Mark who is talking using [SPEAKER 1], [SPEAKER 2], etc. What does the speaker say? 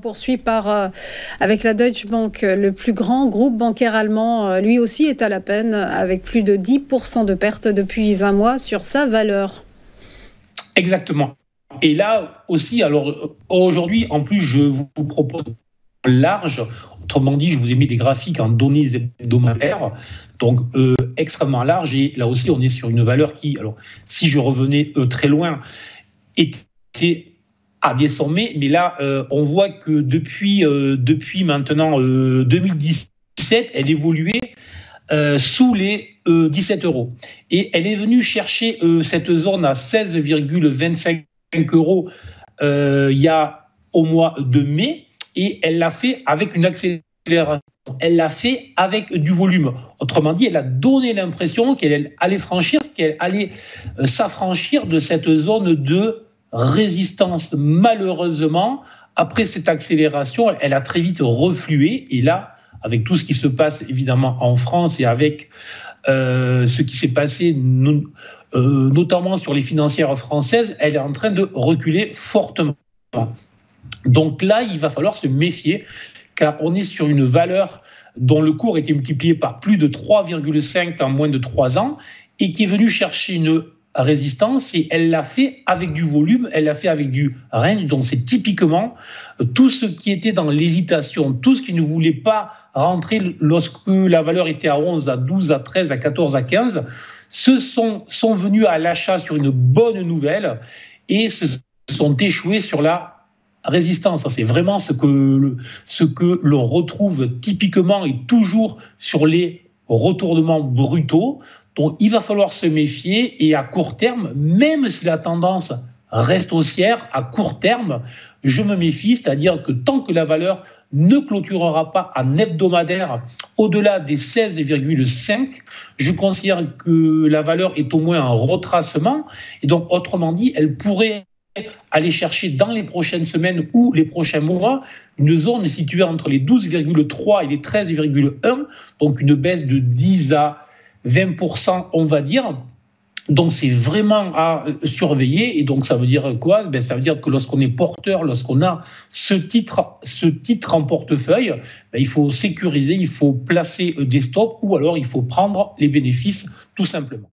[SPEAKER 1] poursuit avec la Deutsche Bank, le plus grand groupe bancaire allemand. Lui aussi est à la peine, avec plus de 10% de pertes depuis un mois sur sa valeur.
[SPEAKER 2] Exactement. Et là aussi, alors aujourd'hui, en plus, je vous propose large. Autrement dit, je vous ai mis des graphiques en données hebdomadaires, donc extrêmement large. Et là aussi, on est sur une valeur qui, alors si je revenais très loin, était à des sommets. Mais là, on voit que depuis maintenant 2017, elle évoluait sous les 17 euros. Et elle est venue chercher cette zone à 16,25 euros il y a au mois de mai. Et elle l'a fait avec une accélération. Elle l'a fait avec du volume. Autrement dit, elle a donné l'impression qu'elle allait s'affranchir de cette zone de résistance. Malheureusement, après cette accélération, elle a très vite reflué. Et là, avec tout ce qui se passe évidemment en France et avec ce qui s'est passé notamment sur les financières françaises, elle est en train de reculer fortement. Donc là, il va falloir se méfier, car on est sur une valeur dont le cours était multiplié par plus de 3,5 en moins de 3 ans et qui est venue chercher une résistance, et elle l'a fait avec du volume, elle l'a fait avec du range. Donc c'est typiquement tout ce qui était dans l'hésitation, tout ce qui ne voulait pas rentrer lorsque la valeur était à 11, à 12, à 13, à 14, à 15, sont venus à l'achat sur une bonne nouvelle et se sont échoués sur la résistance. C'est vraiment ce que l'on retrouve typiquement et toujours sur les retournements brutaux. Donc il va falloir se méfier, et à court terme, même si la tendance reste haussière, à court terme, je me méfie, c'est-à-dire que tant que la valeur ne clôturera pas en hebdomadaire au-delà des 16,5, je considère que la valeur est au moins en retracement, et donc autrement dit, elle pourrait aller chercher dans les prochaines semaines ou les prochains mois une zone située entre les 12,3 et les 13,1, donc une baisse de 10 à 20%, on va dire. Donc c'est vraiment à surveiller. Et donc ça veut dire quoi ? Ça veut dire que lorsqu'on est porteur, lorsqu'on a ce titre en portefeuille, il faut sécuriser, il faut placer des stops, ou alors il faut prendre les bénéfices tout simplement.